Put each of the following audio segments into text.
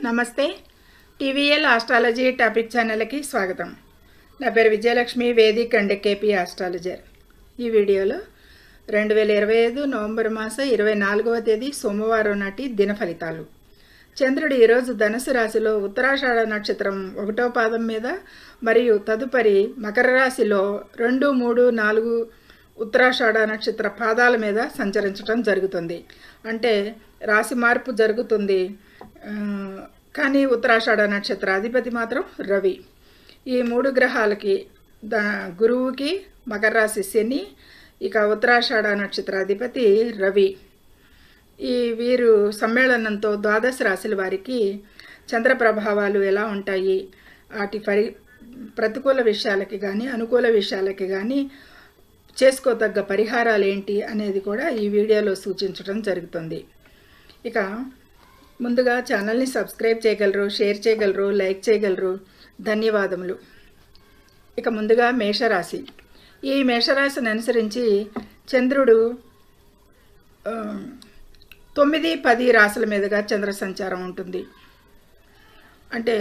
నమస్తే. TVL astrology topic ఛానల్కి స్వాగతం. నా పేరు Vijayalakshmi, Vedic and KP astrologer. ఈ వీడియోలో 2025 నవంబర్ మాసం 24వ తేదీ సోమవారం నాటి దిన ఫలితాలు. చంద్రుడు ఈరోజు ధనుసు రాశిలో ఉత్తరాషాఢ నక్షత్రం 1వ పాదం మీద మరియు తదుపరి మకర రాశిలో 2, 3, 4 ఉత్తరాషాఢ నక్షత్ర పాదాల మీద సంచరించడం జరుగుతుంది. అంటే రాశి మార్పు జరుగుతుంది. కానీ ఉత్తరాషాఢ నక్షత్ర అధిపతి మాత్రం రవి. ఈ 3 గ్రహాలకి గురువుకి మకర రాశి శని, ఇక ఉత్తరాషాఢ నక్షత్ర అధిపతి రవి. వీరు సమ్మేళనంతో ద్వాదశ రాశుల వారికి చంద్ర ప్రభావాలు ఎలా ఉంటాయి, వాటి ప్రతికూల విషయాలకి కానీ అనుకూల విషయాలకి కానీ చేసుకోదగ్గ పరిహారాలు ఏంటి అనేది కూడా ఈ వీడియోలో సూచించడం జరుగుతుంది. ఇక ముందుగా ఛానల్ని సబ్స్క్రైబ్ చేయగలరు, షేర్ చేయగలరు, లైక్ చేయగలరు. ధన్యవాదములు. ఇక ముందుగా మేషరాశి. ఈ మేషరాశిని అనుసరించి చంద్రుడు 9, 10 రాశుల మీదుగా చంద్ర సంచారం ఉంటుంది. అంటే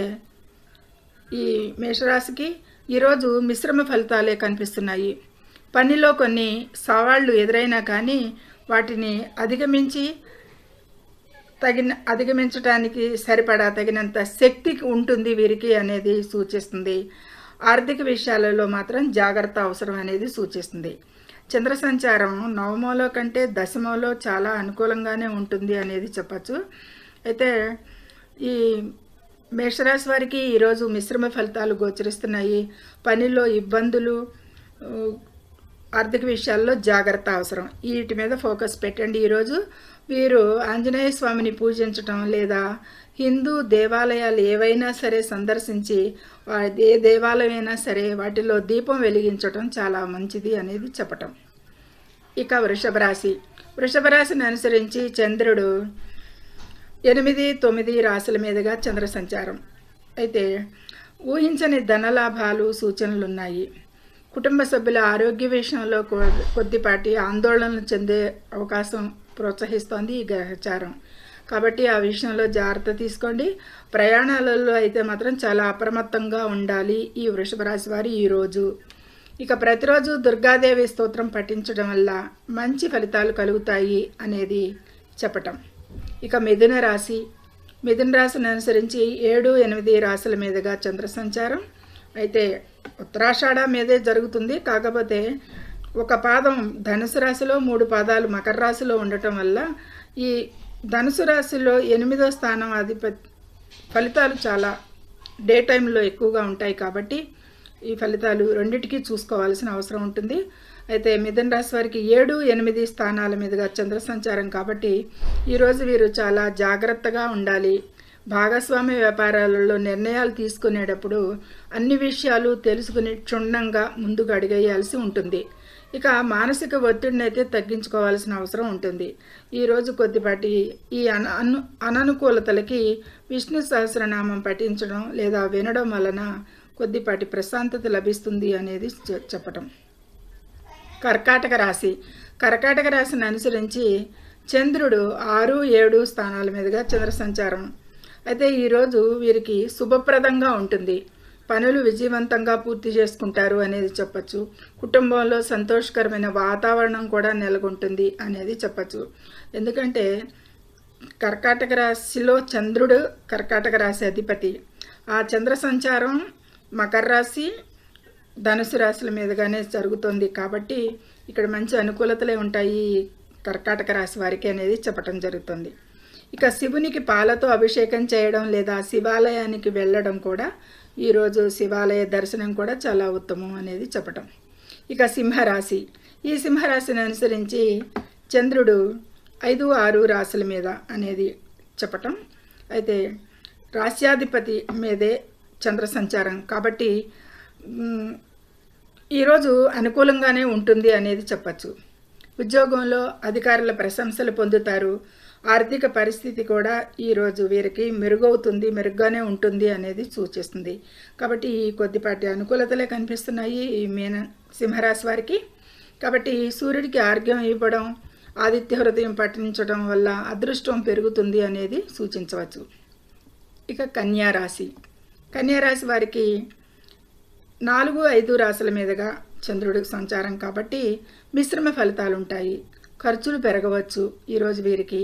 ఈ మేషరాశికి ఈరోజు మిశ్రమ ఫలితాలే కనిపిస్తున్నాయి. పనిలో కొన్ని సవాళ్లు ఎదురైనా కానీ వాటిని అధిగమించడానికి సరిపడా తగినంత శక్తి ఉంటుంది వీరికి అనేది సూచిస్తుంది. ఆర్థిక విషయాలలో మాత్రం జాగ్రత్త అవసరం అనేది సూచిస్తుంది. చంద్ర సంచారం నవమలో కంటే దశమలో చాలా అనుకూలంగానే ఉంటుంది అనేది చెప్పచ్చు. అయితే ఈ మేషరాశి వారికి ఈరోజు మిశ్రమ ఫలితాలు గోచరిస్తున్నాయి. పనిలో ఇబ్బందులు, ఆర్థిక విషయాల్లో జాగ్రత్త అవసరం. వీటి మీద ఫోకస్ పెట్టండి. ఈరోజు వీరు ఆంజనేయ స్వామిని పూజించటం లేదా హిందూ దేవాలయాలు ఏవైనా సరే సందర్శించి ఏ దేవాలయమైనా సరే వాటిలో దీపం వెలిగించటం చాలా మంచిది అనేది చెప్పటం. ఇక వృషభ రాశి. వృషభ రాశిని అనుసరించి చంద్రుడు 8, 9 రాశుల మీదుగా చంద్ర సంచారం. అయితే ఊహించని ధనలాభాలు సూచనలున్నాయి. కుటుంబ సభ్యుల ఆరోగ్య విషయంలో కొద్దిపాటి ఆందోళనలు చెందే అవకాశం ప్రోత్సహిస్తోంది ఈ గ్రహచారం. కాబట్టి ఆ విషయంలో జాగ్రత్త తీసుకోండి. ప్రయాణాలలో అయితే మాత్రం చాలా అప్రమత్తంగా ఉండాలి ఈ వృషభ రాశి వారు ఈరోజు. ఇక ప్రతిరోజు దుర్గాదేవి స్తోత్రం పఠించడం వల్ల మంచి ఫలితాలు కలుగుతాయి అనేది చెప్పటం. ఇక మిథున రాశి. మిథున రాశిని అనుసరించి 7, 8 రాశుల మీదుగా చంద్ర సంచారం. అయితే ఉత్తరాషాఢ మీదే జరుగుతుంది. కాకపోతే ఒక పాదం ధనుసు రాశిలో, 3 పాదాలు మకర రాశిలో ఉండటం వల్ల ఈ ధనుసు రాశిలో 8వ స్థానం ఫలితాలు చాలా డే టైంలో ఎక్కువగా ఉంటాయి. కాబట్టి ఈ ఫలితాలు రెండింటికి చూసుకోవాల్సిన అవసరం ఉంటుంది. అయితే మిథున రాశి వారికి 7, 8 స్థానాల మీదుగా చంద్ర సంచారం కాబట్టి ఈరోజు వీరు చాలా జాగ్రత్తగా ఉండాలి. భాగస్వామ్య వ్యాపారాలలో నిర్ణయాలు తీసుకునేటప్పుడు అన్ని విషయాలు తెలుసుకుని క్షుణ్ణంగా ముందుకు అడిగేయాల్సి ఉంటుంది. ఇక మానసిక ఒత్తిడిని అయితే తగ్గించుకోవాల్సిన అవసరం ఉంటుంది. ఈరోజు కొద్దిపాటి ఈ అననుకూలతలకి విష్ణు సహస్రనామం పఠించడం లేదా వినడం వలన కొద్దిపాటి ప్రశాంతత లభిస్తుంది అనేది చెప్పటం. కర్కాటక రాశి. కర్కాటక రాశిని అనుసరించి చంద్రుడు 6, 7 స్థానాల మీదుగా చంద్ర సంచారం. అయితే ఈరోజు వీరికి శుభప్రదంగా ఉంటుంది. పనులు విజయవంతంగా పూర్తి చేసుకుంటారు అనేది చెప్పచ్చు. కుటుంబంలో సంతోషకరమైన వాతావరణం కూడా నెలకొంటుంది అనేది చెప్పచ్చు. ఎందుకంటే కర్కాటక రాశిలో చంద్రుడు కర్కాటక రాశి అధిపతి. ఆ చంద్ర సంచారం మకర రాశి, ధనుసు రాశుల మీదుగానే జరుగుతుంది. కాబట్టి ఇక్కడ మంచి అనుకూలతలే ఉంటాయి కర్కాటక రాశి వారికి అనేది చెప్పటం జరుగుతుంది. ఇక శివునికి పాలతో అభిషేకం చేయడం లేదా శివాలయానికి వెళ్ళడం కూడా ఈరోజు శివాలయ దర్శనం కూడా చాలా ఉత్తమం అనేది చెప్పటం. ఇక సింహరాశి. ఈ సింహరాశిని అనుసరించి చంద్రుడు 5, 6 రాశుల మీద అనేది చెప్పటం. అయితే రాశ్యాధిపతి మీదే చంద్ర సంచారం కాబట్టి ఈరోజు అనుకూలంగానే ఉంటుంది అనేది చెప్పచ్చు. ఉద్యోగంలో అధికారుల ప్రశంసలు పొందుతారు. ఆర్థిక పరిస్థితి కూడా ఈరోజు వీరికి మెరుగ్గానే ఉంటుంది అనేది సూచిస్తుంది. కాబట్టి ఈ కొద్దిపాటి అనుకూలతలే కనిపిస్తున్నాయి ఈ సింహరాశి వారికి. కాబట్టి సూర్యుడికి ఆర్ఘ్యం ఇవ్వడం, ఆదిత్య హృదయం పఠించడం వల్ల అదృష్టం పెరుగుతుంది అనేది సూచించవచ్చు. ఇక కన్యా రాశి. కన్యా రాశి వారికి 4, 5 రాశుల మీదుగా చంద్రుడి సంచారం కాబట్టి మిశ్రమ ఫలితాలు ఉంటాయి. ఖర్చులు పెరగవచ్చు ఈరోజు వీరికి.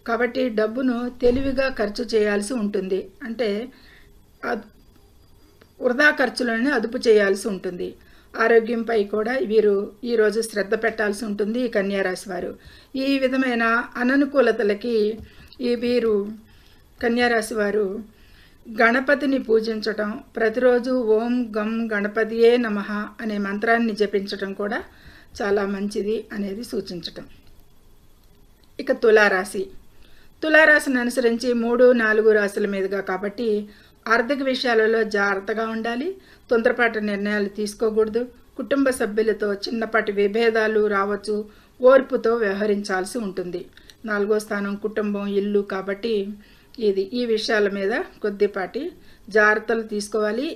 కాబట్టి డబ్బును తెలివిగా ఖర్చు చేయాల్సి ఉంటుంది. అంటే వృధా ఖర్చులను అదుపు చేయాల్సి ఉంటుంది. ఆరోగ్యంపై కూడా వీరు ఈరోజు శ్రద్ధ పెట్టాల్సి ఉంటుంది ఈ కన్యా రాశి వారు. ఈ విధమైన అననుకూలతలకి వీరు కన్యా రాశి వారు గణపతిని పూజించటం, ప్రతిరోజు ఓం గం గణపతియే నమః అనే మంత్రాన్ని జపించటం కూడా చాలా మంచిది అనేది సూచించటం. ఇక తులారాశి. తులారాశిని అనుసరించి 3, 4 రాశుల మీదుగా కాబట్టి ఆర్థిక విషయాలలో జాగ్రత్తగా ఉండాలి. తొందరపాటు నిర్ణయాలు తీసుకోకూడదు. కుటుంబ సభ్యులతో చిన్నపాటి విభేదాలు రావచ్చు. ఓర్పుతో వ్యవహరించాల్సి ఉంటుంది. 4వ స్థానం కుటుంబం, ఇల్లు కాబట్టి ఈ విషయాల మీద కొద్దిపాటి జాగ్రత్తలు తీసుకోవాలి.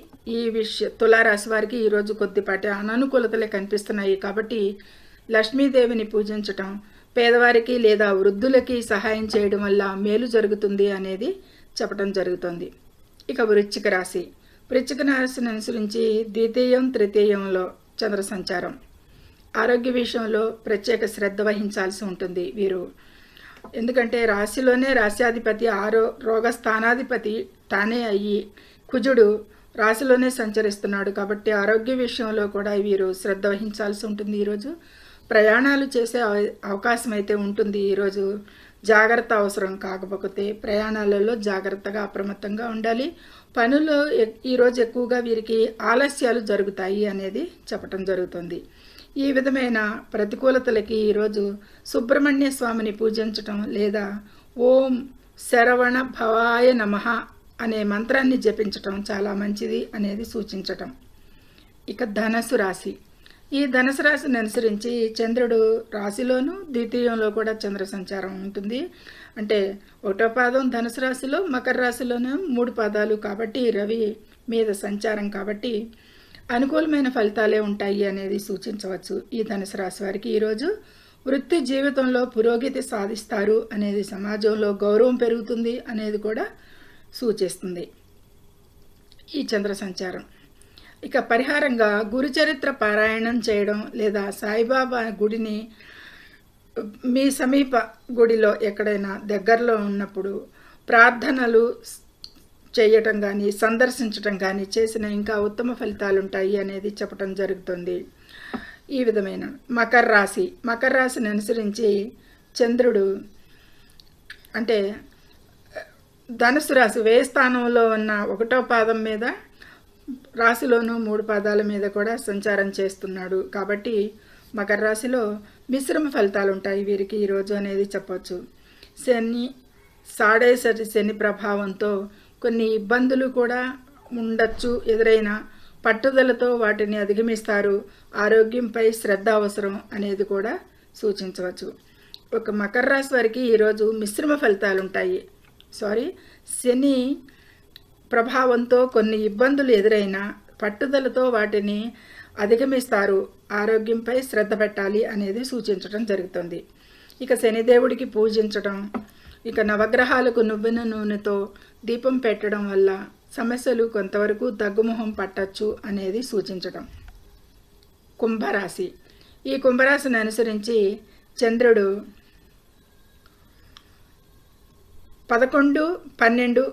తులారాశి వారికి ఈరోజు కొద్దిపాటి అననుకూలతలే కనిపిస్తున్నాయి కాబట్టి లక్ష్మీదేవిని పూజించటం, పేదవారికి లేదా వృద్ధులకి సహాయం చేయడం వల్ల మేలు జరుగుతుంది అనేది చెప్పడం జరుగుతుంది. ఇక వృశ్చిక రాశి. వృశ్చిక రాశిని అనుసరించి ద్వితీయం, తృతీయంలో చంద్ర సంచారం. ఆరోగ్య విషయంలో ప్రత్యేక శ్రద్ధ వహించాల్సి ఉంటుంది వీరు. ఎందుకంటే రాశిలోనే రాశ్యాధిపతి రోగస్థానాధిపతి తానే అయ్యి కుజుడు రాశిలోనే సంచరిస్తున్నాడు కాబట్టి ఆరోగ్య విషయంలో కూడా వీరు శ్రద్ధ వహించాల్సి ఉంటుంది. ఈరోజు ప్రయాణాలు చేసే అవకాశం అయితే ఉంటుంది. ఈరోజు జాగ్రత్త అవసరం. కాకపోతే ప్రయాణాలలో జాగ్రత్తగా అప్రమత్తంగా ఉండాలి. పనుల్లో ఈరోజు ఎక్కువగా వీరికి ఆలస్యాలు జరుగుతాయి అనేది చెప్పటం జరుగుతుంది. ఈ విధమైన ప్రతికూలతలకి ఈరోజు సుబ్రహ్మణ్య స్వామిని పూజించటం లేదా ఓం శరవణ భవాయ నమః అనే మంత్రాన్ని జపించటం చాలా మంచిది అనేది సూచించటం. ఇక ధనస్సు రాశి. ఈ ధనుసు రాశిని అనుసరించి చంద్రుడు రాశిలోను ద్వితీయంలో కూడా చంద్ర సంచారం ఉంటుంది. అంటే 1వ పాదం ధనుసు రాశిలో, మకర రాశిలోనే 3 పాదాలు కాబట్టి రవి మీద సంచారం కాబట్టి అనుకూలమైన ఫలితాలే ఉంటాయి అనేది సూచించవచ్చు. ఈ ధనుసు రాశి వారికి ఈరోజు వృత్తి జీవితంలో పురోగతి సాధిస్తారు అనేది, సమాజంలో గౌరవం పెరుగుతుంది అనేది కూడా సూచిస్తుంది ఈ చంద్ర సంచారం. ఇక పరిహారంగా గురుచరిత్ర పారాయణం చేయడం లేదా సాయిబాబా గుడిని మీ సమీప గుడిలో ఎక్కడైనా దగ్గరలో ఉన్నప్పుడు ప్రార్థనలు చేయటం కానీ సందర్శించటం కానీ చేసిన ఇంకా ఉత్తమ ఫలితాలు ఉంటాయి అనేది చెప్పటం జరుగుతుంది. ఈ విధమైన మకర రాశి. మకర రాశిని అనుసరించి చంద్రుడు అంటే ధనుసు రాశి వ్యయ స్థానంలో ఉన్న 1వ పాదం మీద రాశిలోనూ 3 పాదాల మీద కూడా సంచారం చేస్తున్నాడు కాబట్టి మకర రాశిలో మిశ్రమ ఫలితాలు ఉంటాయి వీరికి ఈరోజు అనేది చెప్పవచ్చు. సాడేసరి శని ప్రభావంతో కొన్ని ఇబ్బందులు కూడా ఉండొచ్చు. ఎదురైన పట్టుదలతో వాటిని అధిగమిస్తారు. ఆరోగ్యంపై శ్రద్ధ అవసరం అనేది కూడా సూచించవచ్చు. ఒక మకర రాశి వారికి ఈరోజు మిశ్రమ ఫలితాలు ఉంటాయి. శని ప్రభావంతో కొన్ని ఇబ్బందులు ఎదురైనా పట్టుదలతో వాటిని అధిగమిస్తారు. ఆరోగ్యంపై శ్రద్ధ పెట్టాలి అనేది సూచించడం జరుగుతుంది. ఇక శనిదేవుడికి పూజించడం, ఇక నవగ్రహాలకు నువ్వుల నూనెతో దీపం పెట్టడం వల్ల సమస్యలు కొంతవరకు తగ్గుముఖం పట్టచ్చు అనేది సూచించడం. కుంభరాశి. ఈ కుంభరాశిని అనుసరించి చంద్రుడు 11, 12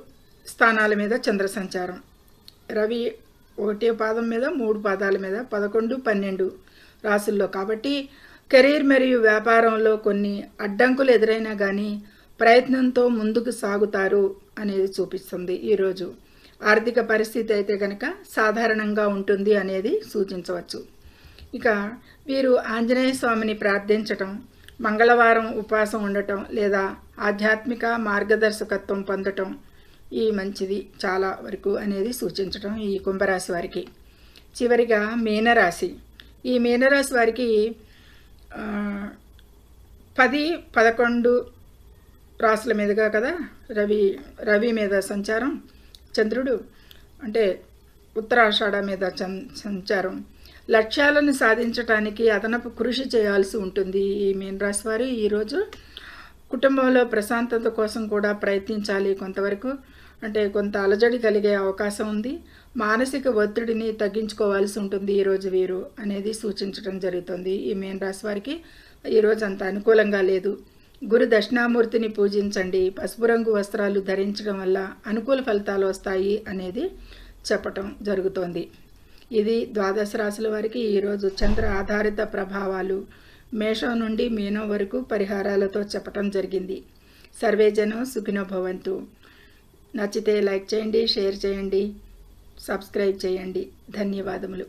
స్థానాల మీద చంద్ర సంచారం. రవి 1వ పాదం మీద 3 పాదాల మీద 11, 12 రాశుల్లో కాబట్టి కెరీర్ మరియు వ్యాపారంలో కొన్ని అడ్డంకులు ఎదురైనా కానీ ప్రయత్నంతో ముందుకు సాగుతారు అనేది చూపిస్తుంది. ఈరోజు ఆర్థిక పరిస్థితి అయితే కనుక సాధారణంగా ఉంటుంది అనేది సూచించవచ్చు. ఇక వీరు ఆంజనేయ స్వామిని ప్రార్థించటం, మంగళవారం ఉపవాసం ఉండటం లేదా ఆధ్యాత్మిక మార్గదర్శకత్వం పొందటం ఈ మంచిది చాలా వరకు అనేది సూచించటం ఈ కుంభరాశి వారికి. చివరిగా మీనరాశి. ఈ మీనరాశి వారికి 10, 11 రాశుల మీదుగా కదా రవి మీద సంచారం, చంద్రుడు అంటే ఉత్తరాషాఢ మీద సంచారం. లక్ష్యాలను సాధించటానికి అదనపు కృషి చేయాల్సి ఉంటుంది ఈ మీనరాశి వారు. ఈరోజు కుటుంబంలో ప్రశాంతత కోసం కూడా ప్రయత్నించాలి కొంతవరకు. అంటే కొంత అలజడి కలిగే అవకాశం ఉంది. మానసిక ఒత్తిడిని తగ్గించుకోవాల్సి ఉంటుంది ఈరోజు వీరు అనేది సూచించడం జరుగుతుంది. ఈ మీన రాశి వారికి ఈరోజు అంత అనుకూలంగా లేదు. గురు దక్షిణామూర్తిని పూజించండి, పసుపు రంగు వస్త్రాలు ధరించడం వల్ల అనుకూల ఫలితాలు వస్తాయి అనేది చెప్పటం జరుగుతోంది. ఇది ద్వాదశ రాశుల వారికి ఈరోజు చంద్ర ఆధారిత ప్రభావాలు మేషం నుండి మీనం వరకు పరిహారాలతో చెప్పటం జరిగింది. సర్వేజనం సుఖినో భవంతు. నచ్చితే లైక్ చేయండి, షేర్ చేయండి, సబ్స్క్రైబ్ చేయండి. ధన్యవాదములు.